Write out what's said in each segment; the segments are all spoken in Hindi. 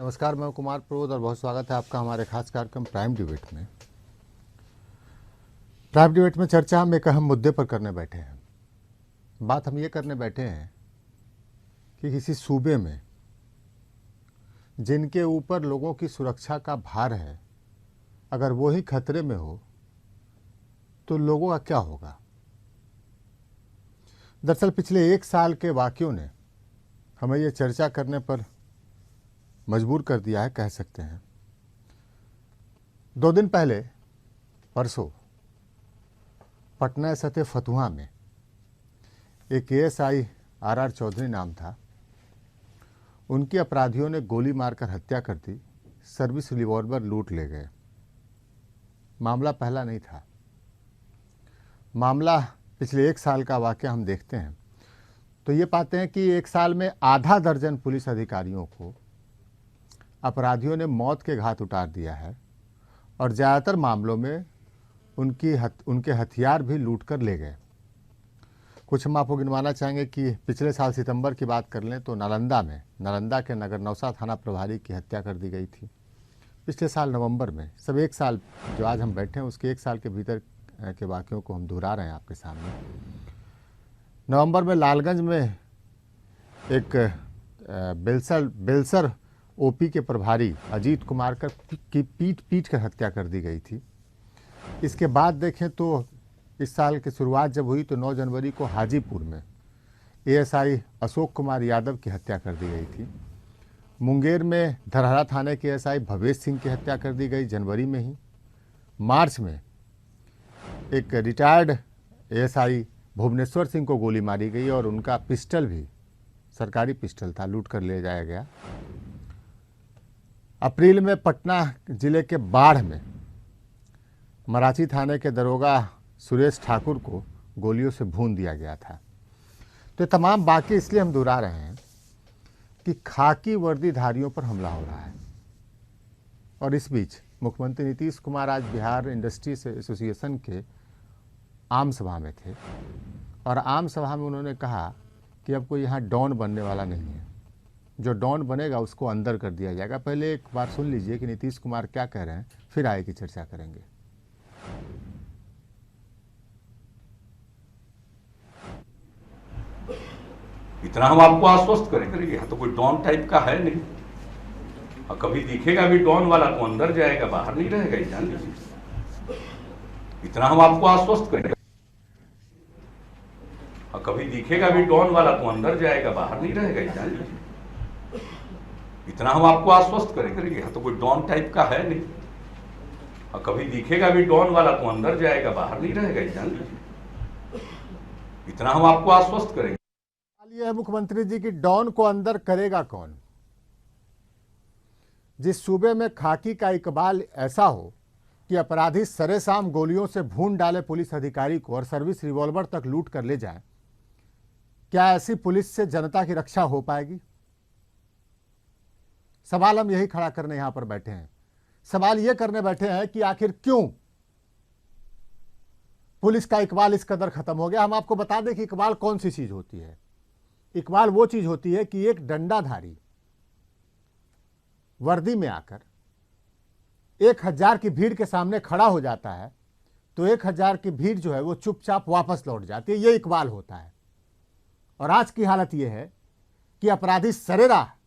नमस्कार, मैं कुमार प्रबोध और बहुत स्वागत है आपका हमारे खास कार्यक्रम प्राइम डिबेट में। प्राइम डिबेट में चर्चा हम एक अहम मुद्दे पर करने बैठे हैं। बात हम ये करने बैठे हैं कि किसी सूबे में जिनके ऊपर लोगों की सुरक्षा का भार है, अगर वो ही खतरे में हो तो लोगों का क्या होगा। दरअसल पिछले 1 साल के वाक़यों ने हमें ये चर्चा करने पर मजबूर कर दिया है, कह सकते हैं। 2 दिन पहले परसों पटना सटे फतुहा में एक एएसआई आर चौधरी नाम था, उनकी अपराधियों ने गोली मारकर हत्या कर दी, सर्विस रिवॉल्वर लूट ले गए। मामला पहला नहीं था, मामला पिछले 1 साल का वाक़या हम देखते हैं तो ये पाते हैं कि 1 साल में आधा दर्जन पुलिस अधिकारियों को अपराधियों ने मौत के घाट उतार दिया है और ज़्यादातर मामलों में उनके हथियार भी लूट कर ले गए। कुछ हम आपको गिनवाना चाहेंगे कि पिछले साल सितंबर की बात कर लें तो नालंदा के नगर नौसा थाना प्रभारी की हत्या कर दी गई थी। पिछले साल नवंबर में, सब 1 साल जो आज हम बैठे हैं उसके 1 साल के भीतर के वाक़यों को हम दोहरा रहे हैं आपके सामने। नवंबर में लालगंज में एक बेलसर ओपी के प्रभारी अजीत कुमार की पीट कर हत्या कर दी गई थी। इसके बाद देखें तो इस साल की शुरुआत जब हुई तो 9 जनवरी को हाजीपुर में एएसआई अशोक कुमार यादव की हत्या कर दी गई थी। मुंगेर में धरहरा थाने के एएसआई भवेश सिंह की हत्या कर दी गई जनवरी में ही। मार्च में एक रिटायर्ड एएसआई भुवनेश्वर सिंह को गोली मारी गई और उनका पिस्टल भी सरकारी पिस्टल था, लूट कर ले जाया गया। अप्रैल में पटना जिले के बाढ़ में मराठी थाने के दरोगा सुरेश ठाकुर को गोलियों से भून दिया गया था। तो तमाम बाकी इसलिए हम दोहरा रहे हैं कि खाकी वर्दीधारियों पर हमला हो रहा है। और इस बीच मुख्यमंत्री नीतीश कुमार आज बिहार इंडस्ट्री एसोसिएशन के आम सभा में थे और आम सभा में उन्होंने कहा कि अब कोई यहाँ डॉन बनने वाला नहीं है, जो डॉन बनेगा उसको अंदर कर दिया जाएगा। पहले एक बार सुन लीजिए कि नीतीश कुमार क्या कह रहे हैं, फिर आगे की चर्चा करेंगे। इतना हम आपको आश्वस्त करेंगे, यह तो कोई डॉन टाइप का है नहीं। और कभी दिखेगा भी डॉन वाला तो अंदर जाएगा, बाहर नहीं रहेगा, ये जान लीजिए। इतना हम आपको आश्वस्त करेंगे। और कभी दिखेगा भी डॉन वाला तो अंदर जाएगा, बाहर नहीं रहेगा, ये जान लीजिए। इतना हम आपको आश्वस्त करेंगे, यह तो कोई डॉन टाइप का है नहीं। और कभी दिखेगा भी डॉन वाला तो अंदर जाएगा, बाहर नहीं रहेगा, ये जान लीजिए। इतना हम आपको आश्वस्त करेंगे। ये है मुख्यमंत्री जी की डॉन को अंदर करेगा कौन। जिस सूबे में खाकी का इकबाल ऐसा हो कि अपराधी सरेआम गोलियों से भून डाले पुलिस अधिकारी को और सर्विस रिवॉल्वर तक लूट कर ले जाए, क्या ऐसी पुलिस से जनता की रक्षा हो पाएगी? सवाल हम यही खड़ा करने यहां पर बैठे हैं। सवाल यह करने बैठे हैं कि आखिर क्यों पुलिस का इकबाल इस कदर खत्म हो गया। हम आपको बता दें कि इकबाल कौन सी चीज होती है। इकबाल वो चीज होती है कि एक डंडाधारी वर्दी में आकर 1000 की भीड़ के सामने खड़ा हो जाता है तो 1000 की भीड़ जो है वो चुपचाप वापस लौट जाती है। ये इकबाल होता है। और आज की हालत यह है कि अपराधी सरेराह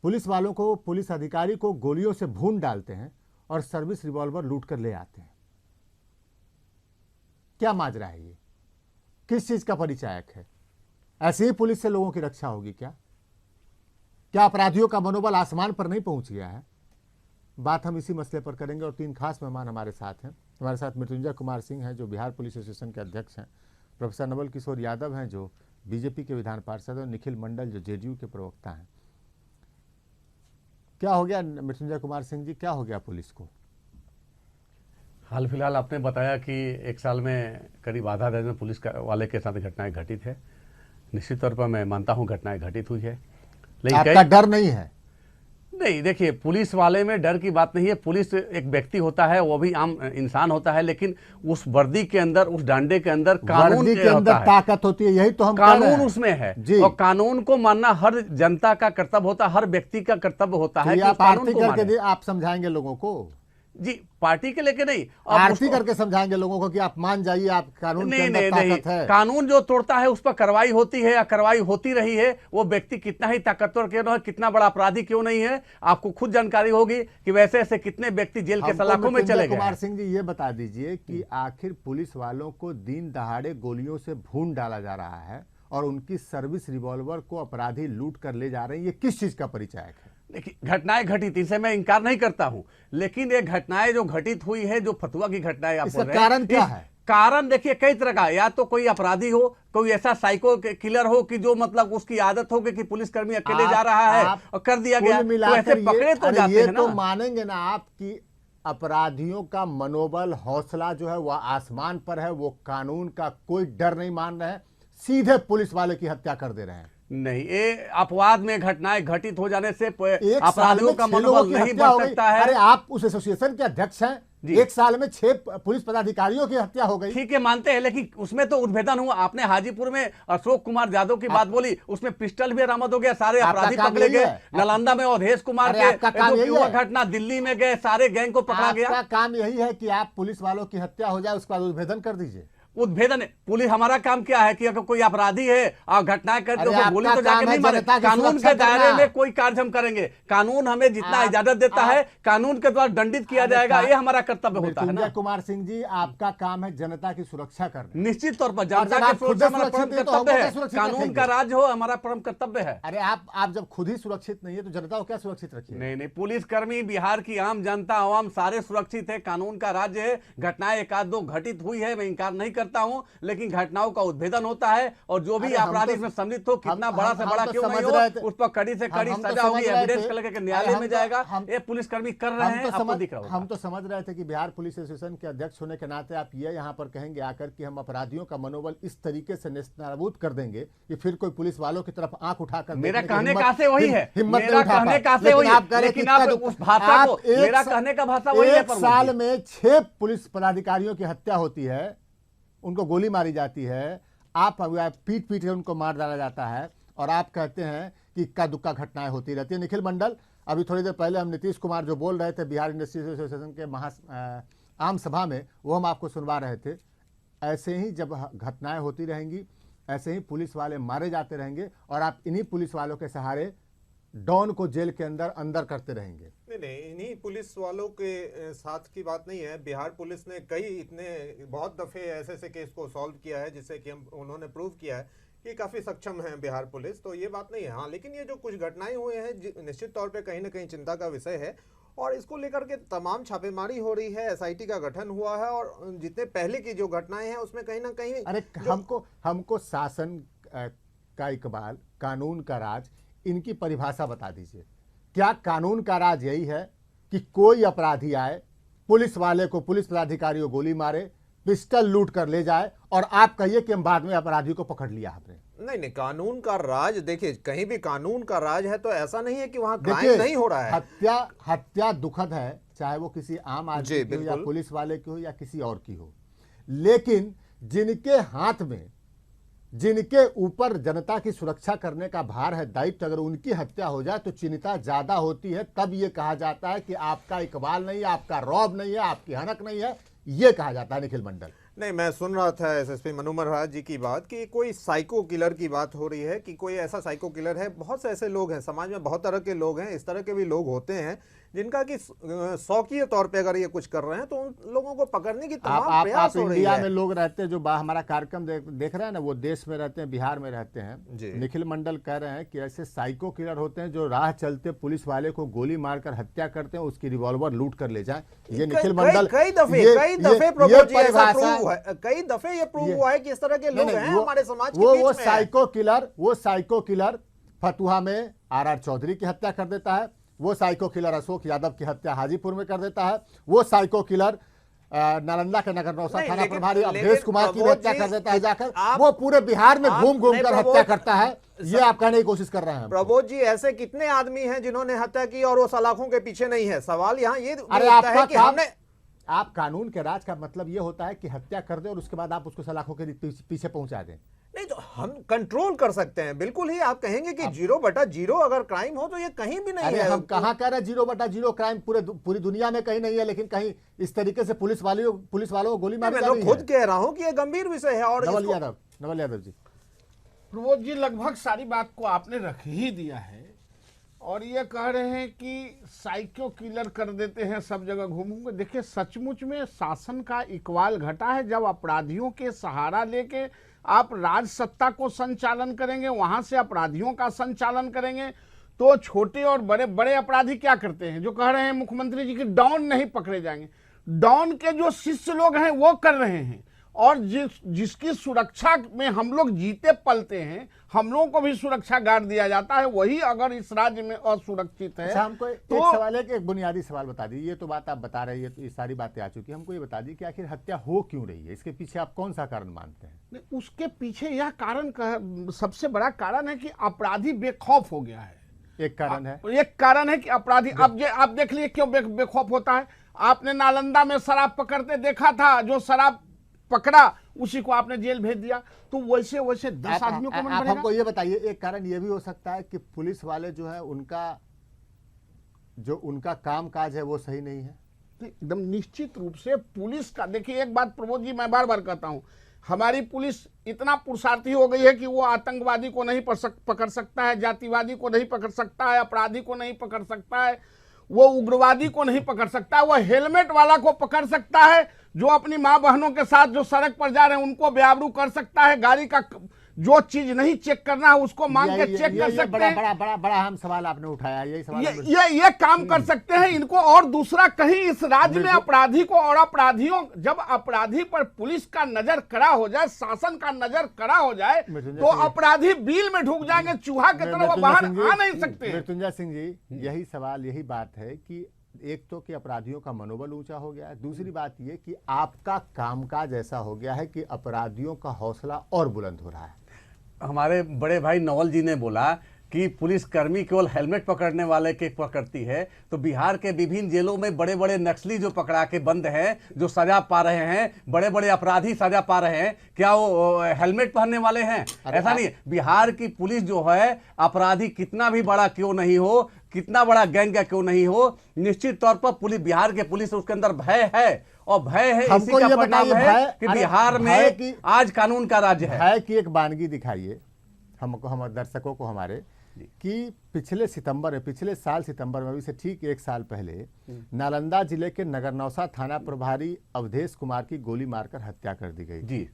पुलिस वालों को, पुलिस अधिकारी को गोलियों से भून डालते हैं और सर्विस रिवॉल्वर लूट कर ले आते हैं। क्या माजरा है ये? किस चीज का परिचायक है? ऐसे ही पुलिस से लोगों की रक्षा होगी क्या? क्या अपराधियों का मनोबल आसमान पर नहीं पहुंच गया है? बात हम इसी मसले पर करेंगे और 3 खास मेहमान हमारे साथ हैं। हमारे साथ मृत्युंजय कुमार सिंह हैं जो बिहार पुलिस एसोसिएशन के अध्यक्ष हैं, प्रोफेसर नवल किशोर यादव हैं जो बीजेपी के विधान पार्षद, और निखिल मंडल जो जेडीयू के प्रवक्ता हैं। क्या हो गया मृत्युंजय कुमार सिंह जी, क्या हो गया पुलिस को? हाल फिलहाल आपने बताया कि 1 साल में करीब आधा दर्जन पुलिस वाले के साथ घटनाएं घटित है। निश्चित तौर पर मैं मानता हूं घटनाएं घटित हुई है, लेकिन आपका डर नहीं है? नहीं, देखिए, पुलिस वाले में डर की बात नहीं है। पुलिस एक व्यक्ति होता है, वो भी आम इंसान होता है, लेकिन उस वर्दी के अंदर, उस डांडे के अंदर कानून वर्दी के अंदर होता है, ताकत होती है, यही तो हम कह रहे कानून हैं। उसमें है। जी। और कानून को मानना हर जनता का कर्तव्य होता है, हर व्यक्ति का कर्तव्य होता तो है ये कि उस आप कानून आरती को करके माने। आप समझाएंगे लोगों को, जी, पार्टी के लेके नहीं, अब आरती उसको- करके समझाएंगे लोगों को कि आप मान जाइए, आप कानून के नहीं अंदर नहीं ताकत नहीं, है। कानून जो तोड़ता है उस पर कार्रवाई होती है या कार्रवाई होती रही है। वो व्यक्ति कितना ही ताकतवर क्यों ना हो, कितना बड़ा अपराधी क्यों नहीं है, आपको खुद जानकारी होगी कि वैसे ऐसे कितने व्यक्ति जेल के हमको सलाखों में मृत्युंजय चले गए कुमार हैं। सिंह जी ये बता दीजिए कि आखिर पुलिस वालों को दिन दहाड़े गोलियों से भून डाला जा रहा है और उनकी सर्विस रिवॉल्वर को अपराधी लूट कर ले जा रहे हैं, ये किस चीज का परिचायक है? देखिए, घटनाएं घटित, इसे मैं इनकार नहीं करता हूं, लेकिन ये घटनाएं जो घटित हुई है, जो फतुआ की घटनाएं आप इसका बोल रहे हैं, कारण क्या इस है? कारण देखिए कई तरह का, या तो कोई अपराधी हो, कोई ऐसा साइको किलर हो कि जो मतलब उसकी आदत हो कि पुलिसकर्मी अकेले जा रहा है और कर दिया गया, कुल तो मिलाकर ऐसे पकड़े तो अरे जाते ये हैं तो ना। मानेंगे ना आप कि अपराधियों का मनोबल, हौसला जो है वह आसमान पर है, वो कानून का कोई डर नहीं मान रहे हैं, सीधे पुलिस वाले की हत्या कर दे रहे हैं। नहीं, ये अपवाद में घटनाएं घटित हो जाने से एक साल अपराधियों में का 6 लोगों मनोबल की नहीं हत्या हो बढ़ गई। सकता है। अरे आप उस एसोसिएशन के अध्यक्ष हैं, जी। एक साल में 6 पुलिस पदाधिकारियों की हत्या हो गई। ठीक है, मानते हैं, लेकिन उसमें तो उद्भेदन हुआ। आपने हाजीपुर में अशोक कुमार यादव की बात बोली, उसमें पिस्टल भी बरामद हो गया, सारे आपका अपराधी काम पकड़े यही गए। है। नालंदा में अवधेश कुमार अरे आपका काम के यही युवा है। घटना, दिल्ली में गए, सारे गैंग को पकड़ा गया। आपका काम यही है कि आप पुलिस वालों की हत्या हो जाए, उसके बाद उद्भेदन कर दीजिए। उद्भेदन पुलिस, हमारा काम क्या है कि अगर कोई अपराधी है और घटनाएं करते अरे उसको गोली आपका तो जाके काम है नहीं मारे। जनता की कानून सुरक्षा के दायरे करना। में कोई कार्य हम करेंगे, कानून हमें जितना इजाजत देता है, कानून के द्वारा दंडित किया अरे जाएगा, का- ये हमारा कर्तव्य होता है मृत्युंजय ना। कुमार सिंह जी, आपका काम है जनता की सुरक्षा करना। निश्चित तौर पर जब जनता आप की खुद सुरक्षा हमारा सुरक्षित परम नहीं तो कर्तव्य हमको है। क्या सुरक्षित कानून रखेंगे? का राज हो, हमारा परम कर्तव्य है। अरे आप जब खुद ही सुरक्षित नहीं है तो जनता को क्या सुरक्षित रखिए? नहीं नहीं, पुलिसकर्मी, बिहार की आम जनता, आवाम सारे सुरक्षित है, कानून का राज्य है। घटनाएं एक आध दो घटित हुई है, मैं इंकार नहीं करता हूं, लेकिन घटनाओं का उद्भेदन होता है और जो भी अरे हम अपराधी तो- इसमें सम्मिलित हो, कितना हम- बड़ा हम- से हम बड़ा तो क्यों नहीं समझ रहे थे। हो, उस पर कड़ी से कड़ी हम तो सजा समझ होगी, रहे एविडेंस थे। लेकर के अरे न्यायालय हम में तो- जाएगा। हम- ये पुलिसकर्मी कर रहे हैं, आपको दिख रहा हम होगा। तो समझ रहे थे कि बिहार पुलिस एसोसिएशन के अध्यक्ष होने के नाते आप ये यहाँ पर कहेंगे आकर कि हम अपराधियों का मनोबल इस तरीके से नेस्तनाबूद कर देंगे कि फिर कोई पुलिस वालों की तरफ आंख उठाकर मेरा देखने की कहने हिम्मत- का से वही है, हिम्मत मेरा नहीं उठा कहने पाए। का से लेकिन वही है, आप कह रहे हैं लेकिन कि आप इतना उस भाषा आप को, एक मेरा सा- कहने का भाषा वही है। एक साल में 6 पुलिस पदाधिकारियों की हत्या होती है, उनको गोली मारी जाती है, आप पीट पीट के उनको मार डाला जाता है और आप कहते हैं कि इक्का दुक्का घटनाएं होती रहती है। निखिल मंडल, अभी थोड़ी देर पहले हम नीतीश कुमार जो बोल रहे थे बिहार इंडस्ट्रीज एसोसिएशन के आम सभा में, वो हम आपको सुनवा रहे थे। ऐसे ही जब घटनाएं होती रहेंगी, ऐसे ही पुलिस वाले मारे जाते रहेंगे और आप इन्हीं पुलिस वालों के सहारे डॉन को जेल के अंदर अंदर करते रहेंगे। नहीं, इन्हीं पुलिस वालों के साथ की बात नहीं है। बिहार पुलिस ने बहुत दफे ऐसे ऐसे केस को सॉल्व किया है जिससे कि उन्होंने प्रूव किया है कि काफी सक्षम है बिहार पुलिस, तो ये बात नहीं है। हाँ, लेकिन ये जो कुछ घटनाएं हुए हैं निश्चित तौर पे कहीं ना कहीं चिंता का विषय है और इसको लेकर के तमाम छापेमारी हो रही है, एसआईटी का गठन हुआ है और जितने पहले की जो घटनाएं हैं उसमें कहीं ना कहीं अरे हमको शासन का इकबाल, कानून का राज, इनकी परिभाषा बता दीजिए। क्या कानून का राज यही है कि कोई अपराधी आए, पुलिस वाले को, पुलिस पदाधिकारी को गोली मारे, पिस्टल लूट कर ले जाए और आप कहिए कि हम बाद में अपराधी को पकड़ लिया हमने? नहीं, कानून का राज, देखिए कहीं भी कानून का राज है तो ऐसा नहीं है कि वहां देखिए, क्राइम नहीं हो रहा है। हत्या दुखद है, चाहे वो किसी आम आदमी जी, की हो या बिल्कुल। पुलिस वाले की हो या किसी और की हो, लेकिन जिनके हाथ में, जिनके ऊपर जनता की सुरक्षा करने का भार है, दायित्व, अगर उनकी हत्या हो जाए तो चिंता ज्यादा होती है। तब ये कहा जाता है कि आपका इकबाल नहीं है, आपका रौब नहीं है, आपकी हनक नहीं है, ये कहा जाता है। निखिल मंडल, नहीं, मैं सुन रहा था एसएसपी मनु महाराज जी की बात कि कोई साइको किलर की बात हो रही है कि कोई ऐसा साइको किलर है। बहुत से ऐसे लोग हैं समाज में, बहुत तरह के लोग हैं, इस तरह के भी लोग होते हैं जिनका कि शौकिया तौर पे अगर ये कुछ कर रहे हैं तो उन लोगों को पकड़ने की तमाम प्रयास हो रही इंडिया है। में लोग रहते हैं जो हमारा कार्यक्रम देख रहे हैं ना, वो देश में रहते हैं, बिहार में रहते जी। हैं। निखिल मंडल कह रहे हैं कि ऐसे साइको किलर होते हैं जो राह चलते पुलिस वाले को गोली मारकर हत्या करते हैं, उसकी रिवॉल्वर लूट कर ले जाए। ये निखिल मंडल कई दफे प्रभु जी ऐसा प्रूव हुआ है, कई दफे ये प्रूव हुआ है कि इस तरह के लोग हैं हमारे समाज के बीच वो में। साइको किलर फतुहा में आर चौधरी की हत्या कर देता है, वो साइको किलर अशोक यादव की हत्या हाजीपुर में कर देता है, वो साइको किलर नालंदा के नगर नौसा नहीं, थाना लेकिन- प्रभारी लेकिन अवधेश कुमार की भी प्रमोद हत्या जी, कर देता है जाकर, आप- वो पूरे बिहार में आप- घूम घूम नहीं, कर प्रमोद- हत्या करता है, ये आप कहने की कोशिश कर रहे हैं। प्रबोध जी, ऐसे कितने आदमी हैं जिन्होंने हत्या की और वो सलाखों के पीछे नहीं है? सवाल यहाँ ये अरे उठता आपका है कि काम, हमने आप कानून के राज का मतलब ये होता है कि हत्या कर दे और उसके बाद आप उसको सलाखों के पीछे पहुंचा दें। नहीं, तो हम कंट्रोल कर सकते हैं बिल्कुल ही। आप कहेंगे कि 0/0 अगर क्राइम हो तो ये कहीं भी नहीं अरे है। हम कहाँ कह रहे हैं 0/0 क्राइम, पूरी दुनिया में कहीं नहीं है, लेकिन कहीं इस तरीके से पुलिस वालों को गोली मारी मैं जा तो रही खुद है। कह रहा हूं कि ये गंभीर विषय है। और नवल इसको- यादव जी, प्रबोध जी, लगभग सारी बात को आपने रख ही दिया है और ये कह रहे हैं कि साइको किलर कर देते हैं सब जगह घूमूंगे। देखिए, सचमुच में शासन का इकबाल घटा है जब अपराधियों के सहारा लेके आप राज सत्ता को संचालन करेंगे, वहां से अपराधियों का संचालन करेंगे, तो छोटे और बड़े बड़े अपराधी क्या करते हैं? जो कह रहे हैं मुख्यमंत्री जी कि डॉन नहीं पकड़े जाएंगे, डॉन के जो शिष्य लोग हैं वो कर रहे हैं। और जिसकी सुरक्षा में हम लोग जीते पलते हैं, हम लोगों को भी सुरक्षा गार्ड दिया जाता है, वही अगर इस राज्य में असुरक्षित है अच्छा हमको एक तो सवाल है कि एक बुनियादी सवाल बता दीजिए। ये तो बात आप बता रहे हैं, ये सारी बातें आ चुकी है, हमको ये बता दीजिए कि आखिर हत्या हो क्यों रही है, इसके पीछे आप कौन सा कारण मानते हैं? नहीं, उसके पीछे यह कारण सबसे बड़ा कारण है कि अपराधी बेखौफ हो गया है। एक कारण है, एक कारण है कि अपराधी आप देख लिए क्यों बेखौफ होता है। आपने नालंदा में शराब पकड़ते देखा था, जो शराब पकड़ा उसी को आपने जेल भेज दिया, तो वैसे वैसे 10 आदमियों को मन आप भरेगा। हमको ये बताइए, एक कारण ये भी हो सकता है कि पुलिस वाले जो है उनका काम काज है वो सही नहीं है। एकदम निश्चित रूप से पुलिस का, देखिए एक बात प्रमोद जी, मैं बार बार कहता हूं, हमारी पुलिस इतना पुरुषार्थी हो गई है कि वो आतंकवादी को नहीं पकड़ सकता है, जातिवादी को नहीं पकड़ सकता है, अपराधी को नहीं पकड़ सकता है, वो उग्रवादी को नहीं पकड़ सकता है, वो हेलमेट वाला को पकड़ सकता है, जो अपनी माँ बहनों के साथ जो सड़क पर जा रहे हैं उनको बेआबरू कर सकता है, गाड़ी का जो चीज नहीं चेक करना है उसको मांग के चेक कर सकते बड़ा हैं। बड़ा बड़ा बड़ा अहम सवाल आपने उठाया, यही सवाल ये काम कर सकते हैं इनको। और दूसरा, कहीं इस राज्य में अपराधी को और अपराधियों, जब अपराधी पर पुलिस का नजर कड़ा हो जाए, शासन का नजर कड़ा हो जाए, तो अपराधी बिल में ढूक जाएंगे, चूहा की तरह वो बाहर आ नहीं सकते। मृत्युंजय सिंह जी, यही सवाल, यही बात है कि एक तो कि अपराधियों का मनोबल ऊंचा हो गया है, दूसरी बात ये कि आपका कामकाज ऐसा हो गया है कि अपराधियों का हौसला और बुलंद हो रहा है। हमारे बड़े भाई नवल जी ने बोला कि पुलिसकर्मी केवल हेलमेट पकड़ने वाले के पकड़ती है, तो बिहार के विभिन्न जेलों में बड़े बड़े नक्सली जो पकड़ा के बंद हैं, जो सजा पा रहे हैं, बड़े बड़े अपराधी सजा पा रहे हैं, क्या वो हेलमेट पहनने वाले हैं? ऐसा नहीं। बिहार की पुलिस जो है, अपराधी कितना भी बड़ा क्यों नहीं हो, कितना बड़ा गैंग का क्यों नहीं हो, निश्चित तौर पर पुलिस, बिहार के पुलिस, उसके अंदर भय है, और भय है इसी का परिणाम है कि बिहार में आज कानून का राज्य है। भय की एक वानगी दिखाइए हमको, हमारे दर्शकों को हमारे, कि पिछले साल सितंबर में, अभी से ठीक एक साल पहले नालंदा जिले के नगरनौसा थाना प्रभारी अवधेश कुमार की गोली मारकर हत्या कर दी गई। जी,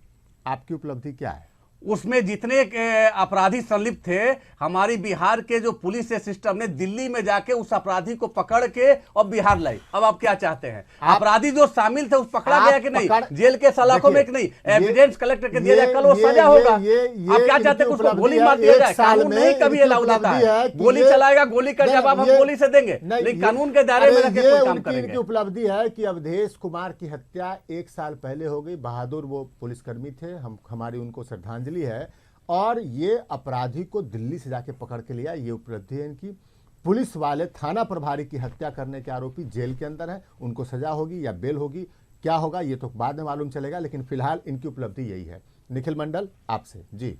आपकी उपलब्धि क्या है? उसमें जितने अपराधी संलिप्त थे, हमारी बिहार के जो पुलिस सिस्टम ने दिल्ली में जाके उस अपराधी को पकड़ के और बिहार लाई। अब आप क्या चाहते हैं? अपराधी जो शामिल थे उस पकड़ा गया कि नहीं? जेल के सलाखों में कि नहीं? एविडेंस कलेक्ट करके दिया जाए, कल वो सजा होगा। आप क्या चाहते हैं? उसको गोली मार दिया जाए? कानून नहीं कभी अलाउ देता है, गोली चलाएगा, गोली का जवाब हम गोली से देंगे, लेकिन कानून के दायरे में रहकर कोई काम करेंगे। इनकी उपलब्धि है कि अवधेश कुमार की हत्या एक साल पहले हो गई। बहादुर वो पुलिसकर्मी थे, हमारी उनको श्रद्धांजलि है, और ये अपराधी को दिल्ली से जाके पकड़ के लिया, ये उपलब्धि है इनकी। पुलिस वाले थाना प्रभारी की हत्या करने के आरोपी जेल के अंदर है, उनको सजा होगी या बेल होगी, क्या होगा ये तो बाद में मालूम चलेगा, लेकिन फिलहाल इनकी उपलब्धि यही है। निखिल मंडल, आपसे। जी,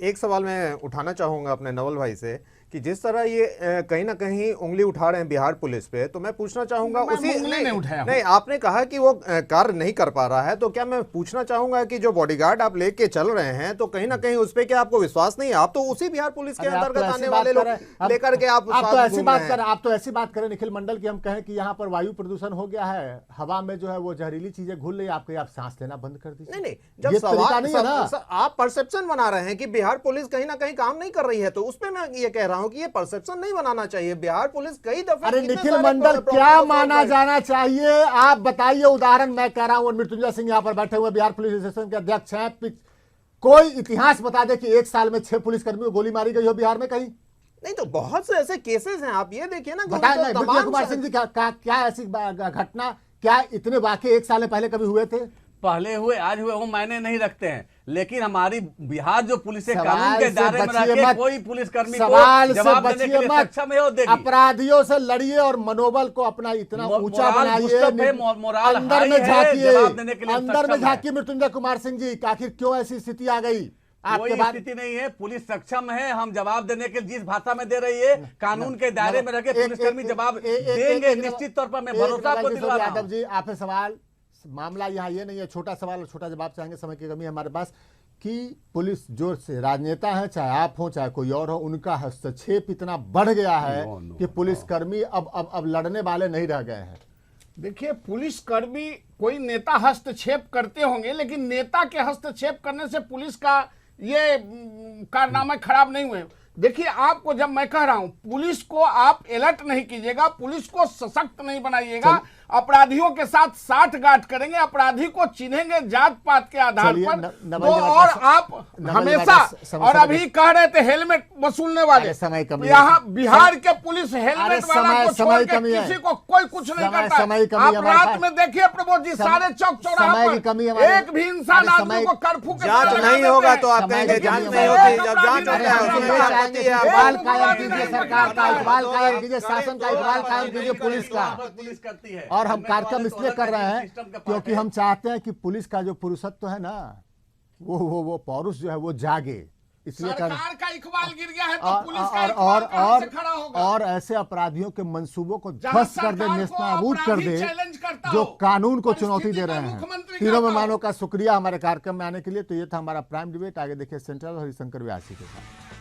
एक सवाल मैं उठाना चाहूंगा अपने नवल भाई से कि जिस तरह ये कहीं ना कहीं उंगली उठा रहे हैं बिहार पुलिस पे, तो मैं पूछना चाहूंगा नहीं, आपने कहा कि वो कार्य नहीं कर पा रहा है, तो क्या मैं पूछना चाहूंगा कि जो बॉडीगार्ड आप लेके चल रहे हैं, तो कहीं ना कहीं उस पे क्या आपको विश्वास नहीं है? आप तो उसी बिहार पुलिस के अंतर्गत आने वाले लोग लेकर के आप तो ऐसी बात करें निखिल मंडल की हम कहें कि यहाँ पर वायु प्रदूषण हो गया है, हवा में जो है वो जहरीली चीजें घुल रही है, आप सांस लेना बंद कर दीजिए। नहीं, जब सवाल आप परसेप्शन बना रहे हैं कि बिहार पुलिस कहीं ना कहीं काम नहीं कर रही है, तो उस पर मैं ये कह रहा हूं कि ये परसेप्शन नहीं बनाना चाहिए। बिहार पुलिस कई दफे, अरे निखिल मंडल, क्या माना जाना चाहिए आप बताइए। उदाहरण मैं कह रहा हूं, मृत्युंजय सिंह यहाँ पर बैठे हुए बिहार पुलिस एसोसिएशन के अध्यक्ष हैं, कोई इतिहास बता दे कि एक साल में 6 पुलिसकर्मियों को गोली मारी गई हो बिहार में कहीं? नहीं, तो बहुत से ऐसे केसेस हैं, आप ये देखिए ना। बताएं कुमार सिंह जी, क्या ऐसी घटना क्या इतने वाकये एक साल पहले कभी हुए थे? पहले हुए, आज हुए, वो मायने नहीं रखते हैं। लेकिन हमारी बिहार जो पुलिस है, सवाल कानून के से दायरे में बचिए रखे मत। कोई पुलिसकर्मी सवाल को से जवाब देने के बचिए लिए मत। सक्षम है, वो देगी। अपराधियों से लड़िए और मनोबल को अपना इतना ऊंचा मोराल बनाइए। बूस्टअप है, मोराल अंदर हाई में है, झांकिए, जवाब देने के लिए अंदर में सक्षम है। झांकिए मृत्युंजय कुमार सिंह जी, कि आखिर क्यों ऐसी स्थिति आ गई आपके कोई बाद? स्थिति नहीं है, पुलिस सक्षम है, हम जवाब देने के जिस भाषा में दे रही है, कानून के दायरे में रखे पुलिसकर्मी जवाब देंगे निश्चित तौर पर। मैं भरोसा आपको दिलवा रहा यादव हूं। जी, आपसे सवाल, मामला यहाँ ये नहीं है, छोटा सवाल और छोटा जवाब चाहेंगे, समय की कमी है हमारे पास, कि पुलिस जो से राजनेता हैं, चाहे आप हो चाहे कोई और हो, उनका हस्तक्षेप इतना बढ़ गया है कि पुलिसकर्मी अब लड़ने वाले नहीं रह गए हैं। देखिए, पुलिसकर्मी, कोई नेता हस्तक्षेप करते होंगे, लेकिन नेता के हस्तक्षेप करने से पुलिस का ये कारनामे खराब नहीं हुए। देखिए, आपको जब मैं कह रहा हूं, पुलिस को आप अलर्ट नहीं कीजिएगा, पुलिस को सशक्त नहीं बनाइएगा, अपराधियों के साथ साठगांठ करेंगे, अपराधी को चिन्हेंगे जात पात के आधार पर। तो और आप हमेशा, और अभी कह रहे थे हेलमेट वसूलने वाले, समय कमी, यहाँ बिहार के पुलिस हेलमेट वाला को छोड़ के कमी है, किसी को कोई कुछ नहीं करता। समय कमी, आप रात में देखिए प्रमोद जी, सारे चौक चौराहा पर एक भी इंसान आदमी को कर्फ्यू के जांच नहीं होगा तो आप कहेंगे जांच नहीं होती, जब जांच होता है उसमें बात होती है। इकबाल कायम कीजिए, सरकार का इकबाल कायम कीजिए, शासन का इकबाल कायम कीजिए, पुलिस का। पुलिस करती है। और हम कार्यक्रम इसलिए कर रहे हैं क्योंकि हम चाहते हैं कि पुलिस का जो पुरुषत्व है ना, वो पौरुष जो है वो जागे, इसलिए कर। सरकार का इकबाल गिर गया है तो पुलिस का इकबाल कहां से खड़ा होगा? और ऐसे अपराधियों के मंसूबों को ध्वस्त कर दे, नेस्तनाबूद कर दे, चैलेंज करता जो हो, कानून को और चुनौती स्थिति दे का रहे हैं। मुख्यमंत्री तीनों करता हो। मेहमानों का शुक्रिया हमारे कार्यक्रम में आने के लिए। तो ये था हमारा प्राइम डिबेट। आगे देखिए सेंट्रल हरिशंकर व्यासी के साथ।